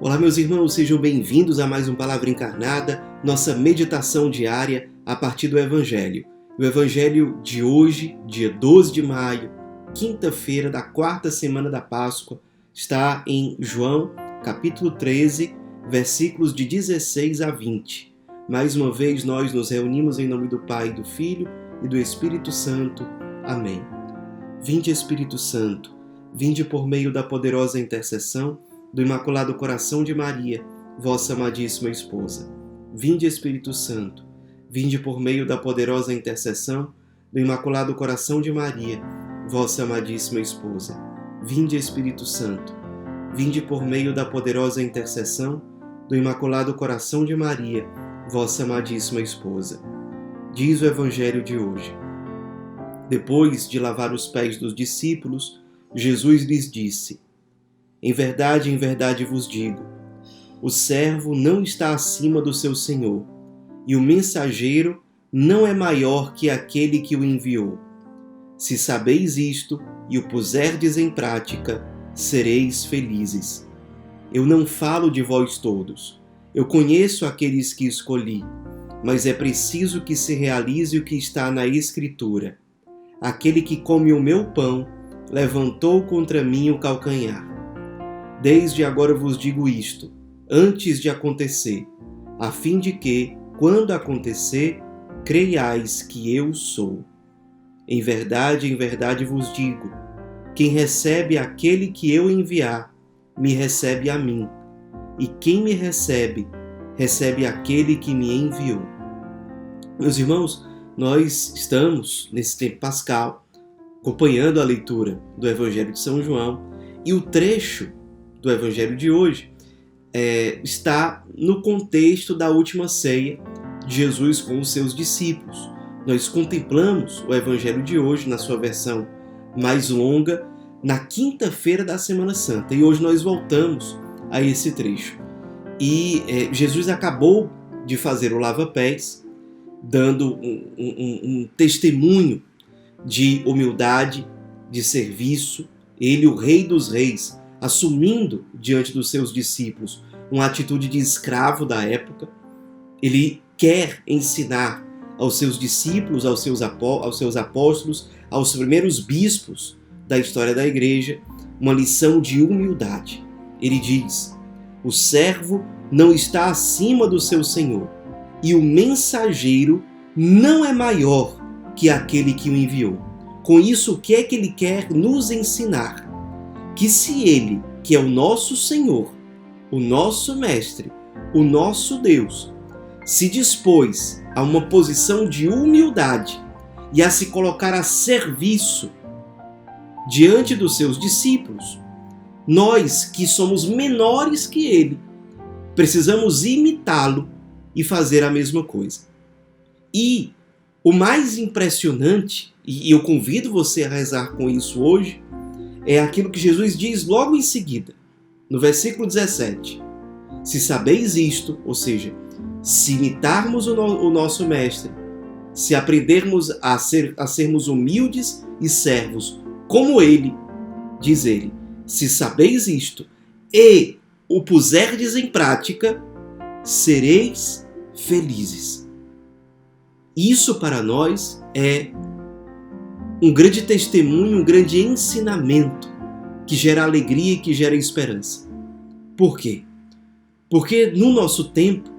Olá, meus irmãos, sejam bem-vindos a mais um Palavra Encarnada, nossa meditação diária a partir do Evangelho. O Evangelho de hoje, dia 12 de maio, quinta-feira da quarta semana da Páscoa, está em João, capítulo 13, versículos de 16 a 20. Mais uma vez, nós nos reunimos em nome do Pai, do Filho e do Espírito Santo. Amém. Vinde, Espírito Santo, vinde por meio da poderosa intercessão do Imaculado Coração de Maria, vossa amadíssima esposa. Vinde, Espírito Santo, vinde por meio da poderosa intercessão do Imaculado Coração de Maria, vossa amadíssima esposa. Vinde, Espírito Santo, vinde por meio da poderosa intercessão do Imaculado Coração de Maria, vossa amadíssima esposa. Diz o Evangelho de hoje. Depois de lavar os pés dos discípulos, Jesus lhes disse: em verdade vos digo, o servo não está acima do seu senhor, e o mensageiro não é maior que aquele que o enviou. Se sabeis isto e o puserdes em prática, sereis felizes. Eu não falo de vós todos. Eu conheço aqueles que escolhi, mas é preciso que se realize o que está na Escritura. Aquele que come o meu pão levantou contra mim o calcanhar. Desde agora vos digo isto, antes de acontecer, a fim de que, quando acontecer, creiais que eu sou. Em verdade vos digo, quem recebe aquele que eu enviar, me recebe a mim, e quem me recebe, recebe aquele que me enviou. Meus irmãos, nós estamos, nesse tempo pascal, acompanhando a leitura do Evangelho de São João, e o trecho do Evangelho de hoje está no contexto da última ceia de Jesus com os seus discípulos. Nós contemplamos o Evangelho de hoje na sua versão mais longa na quinta-feira da Semana Santa e hoje nós voltamos a esse trecho. E Jesus acabou de fazer o lava-pés, dando um testemunho de humildade, de serviço. Ele, o Rei dos Reis, assumindo diante dos seus discípulos uma atitude de escravo da época. Ele quer ensinar aos seus discípulos, aos seus apóstolos, aos primeiros bispos da história da igreja, uma lição de humildade. Ele diz: o servo não está acima do seu senhor, e o mensageiro não é maior que aquele que o enviou. Com isso, o que é que ele quer nos ensinar? Que se Ele, que é o nosso Senhor, o nosso Mestre, o nosso Deus, se dispôs a uma posição de humildade e a se colocar a serviço diante dos seus discípulos, nós que somos menores que Ele, precisamos imitá-lo e fazer a mesma coisa. E o mais impressionante, e eu convido você a rezar com isso hoje, é aquilo que Jesus diz logo em seguida, no versículo 17. Se sabeis isto, ou seja, se imitarmos o nosso Mestre, se aprendermos a sermos humildes e servos como Ele, diz Ele, se sabeis isto e o puserdes em prática, sereis felizes. Isso para nós é um grande testemunho, um grande ensinamento que gera alegria e que gera esperança. Por quê? Porque no nosso tempo,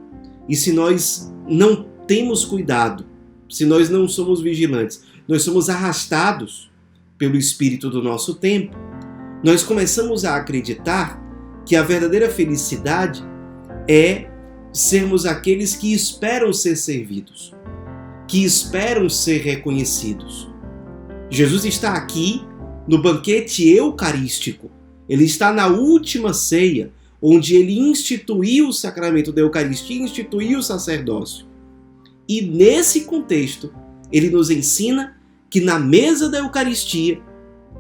e se nós não temos cuidado, se nós não somos vigilantes, nós somos arrastados pelo espírito do nosso tempo, nós começamos a acreditar que a verdadeira felicidade é sermos aqueles que esperam ser servidos, que esperam ser reconhecidos. Jesus está aqui no banquete eucarístico. Ele está na última ceia, onde ele instituiu o sacramento da Eucaristia, instituiu o sacerdócio. E nesse contexto, ele nos ensina que na mesa da Eucaristia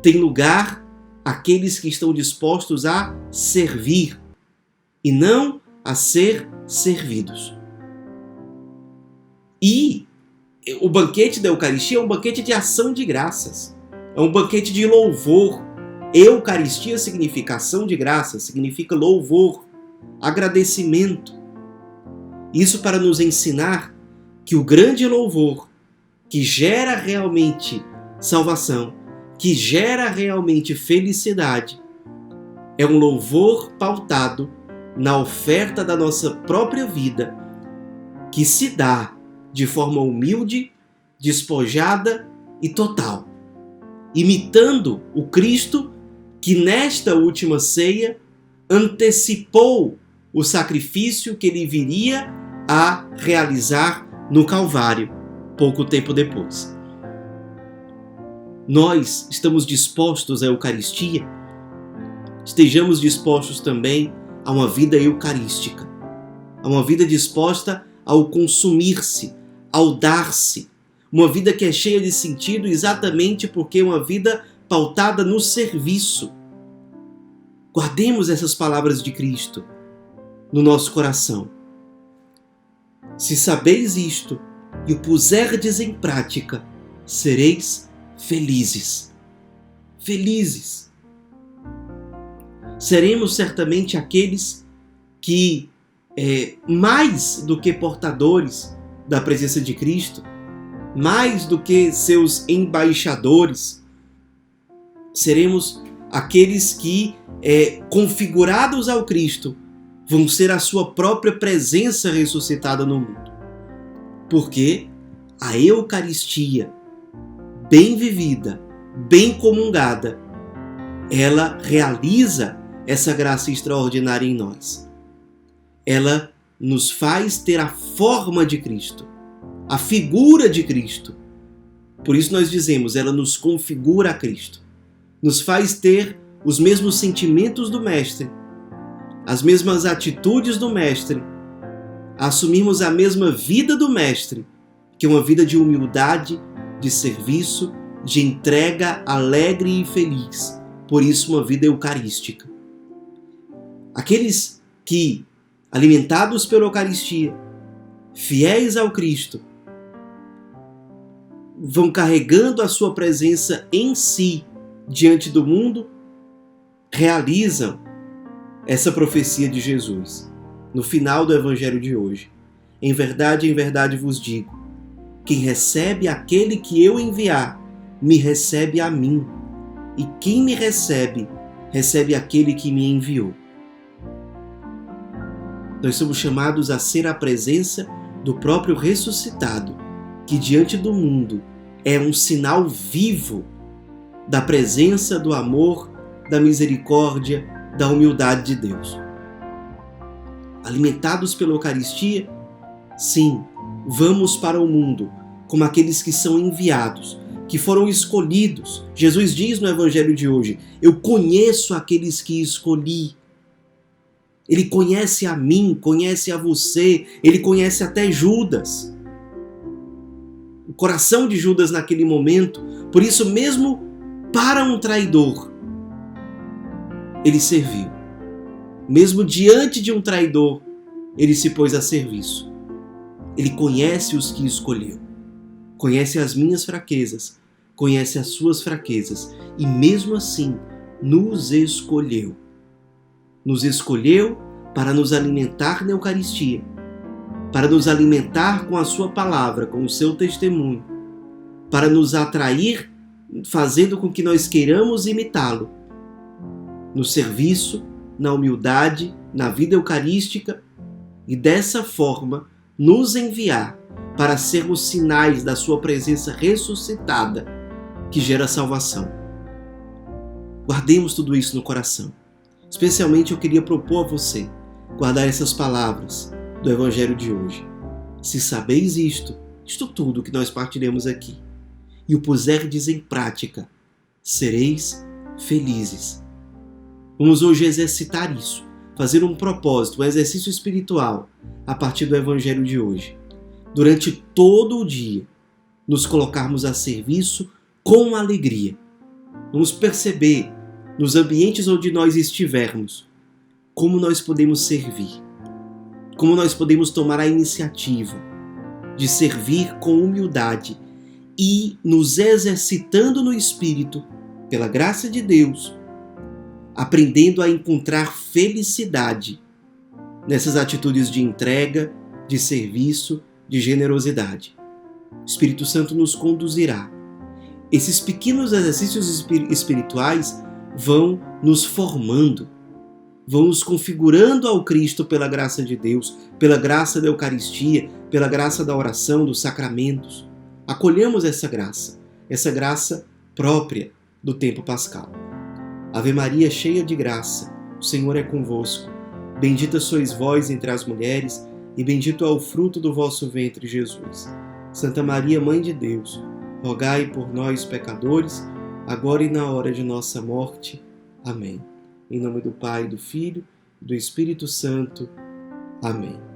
tem lugar aqueles que estão dispostos a servir e não a ser servidos. E o banquete da Eucaristia é um banquete de ação de graças. É um banquete de louvor. Eucaristia significa ação de graças, significa louvor. agradecimento. Isso para nos ensinar que o grande louvor, que gera realmente salvação, que gera realmente felicidade, é um louvor pautado na oferta da nossa própria vida, que se dá de forma humilde, despojada e total, imitando o Cristo que nesta última ceia antecipou o sacrifício que ele viria a realizar no Calvário, pouco tempo depois. Nós estamos dispostos à Eucaristia? Estejamos dispostos também a uma vida eucarística, a uma vida disposta ao consumir-se, ao dar-se, uma vida que é cheia de sentido exatamente porque é uma vida pautada no serviço. Guardemos essas palavras de Cristo no nosso coração. Se sabeis isto e o puserdes em prática, sereis felizes. Felizes. Seremos certamente aqueles que, mais do que portadores da presença de Cristo, mais do que seus embaixadores, seremos aqueles que, configurados ao Cristo, vão ser a sua própria presença ressuscitada no mundo. Porque a Eucaristia, bem vivida, bem comungada, ela realiza essa graça extraordinária em nós. Ela nos faz ter a forma de Cristo, a figura de Cristo. Por isso nós dizemos, ela nos configura a Cristo. Nos faz ter os mesmos sentimentos do Mestre, as mesmas atitudes do Mestre, assumirmos a mesma vida do Mestre, que é uma vida de humildade, de serviço, de entrega alegre e feliz. Por isso, uma vida eucarística. Aqueles que, alimentados pela Eucaristia, fiéis ao Cristo, vão carregando a sua presença em si diante do mundo, realizam essa profecia de Jesus no final do Evangelho de hoje. Em verdade vos digo, quem recebe aquele que eu enviar, me recebe a mim, e quem me recebe, recebe aquele que me enviou. Nós somos chamados a ser a presença do próprio ressuscitado, que diante do mundo é um sinal vivo da presença, do amor, da misericórdia, da humildade de Deus. Alimentados pela Eucaristia, sim, vamos para o mundo como aqueles que são enviados, que foram escolhidos. Jesus diz no Evangelho de hoje, eu conheço aqueles que escolhi. Ele conhece a mim, conhece a você, ele conhece até Judas. O coração de Judas naquele momento, por isso mesmo para um traidor, ele serviu. Mesmo diante de um traidor, ele se pôs a serviço. Ele conhece os que escolheu. Conhece as minhas fraquezas, conhece as suas fraquezas e mesmo assim nos escolheu. Nos escolheu para nos alimentar na Eucaristia, para nos alimentar com a sua palavra, com o seu testemunho, para nos atrair, fazendo com que nós queiramos imitá-lo, no serviço, na humildade, na vida eucarística e dessa forma nos enviar para sermos sinais da sua presença ressuscitada que gera salvação. Guardemos tudo isso no coração. Especialmente eu queria propor a você guardar essas palavras do Evangelho de hoje. Se sabeis isto tudo que nós partiremos aqui, e o puserdes em prática, sereis felizes. Vamos hoje exercitar isso, fazer um propósito, um exercício espiritual a partir do Evangelho de hoje. Durante todo o dia, nos colocarmos a serviço com alegria. Vamos perceber, nos ambientes onde nós estivermos, como nós podemos servir, como nós podemos tomar a iniciativa de servir com humildade e nos exercitando no Espírito, pela graça de Deus, aprendendo a encontrar felicidade nessas atitudes de entrega, de serviço, de generosidade. O Espírito Santo nos conduzirá. Esses pequenos exercícios espirituais vão nos formando, vão nos configurando ao Cristo pela graça de Deus, pela graça da Eucaristia, pela graça da oração, dos sacramentos. Acolhamos essa graça própria do tempo pascal. Ave Maria, cheia de graça, o Senhor é convosco. Bendita sois vós entre as mulheres, e bendito é o fruto do vosso ventre, Jesus. Santa Maria, Mãe de Deus, rogai por nós, pecadores, agora e na hora de nossa morte. Amém. Em nome do Pai, do Filho e do Espírito Santo. Amém.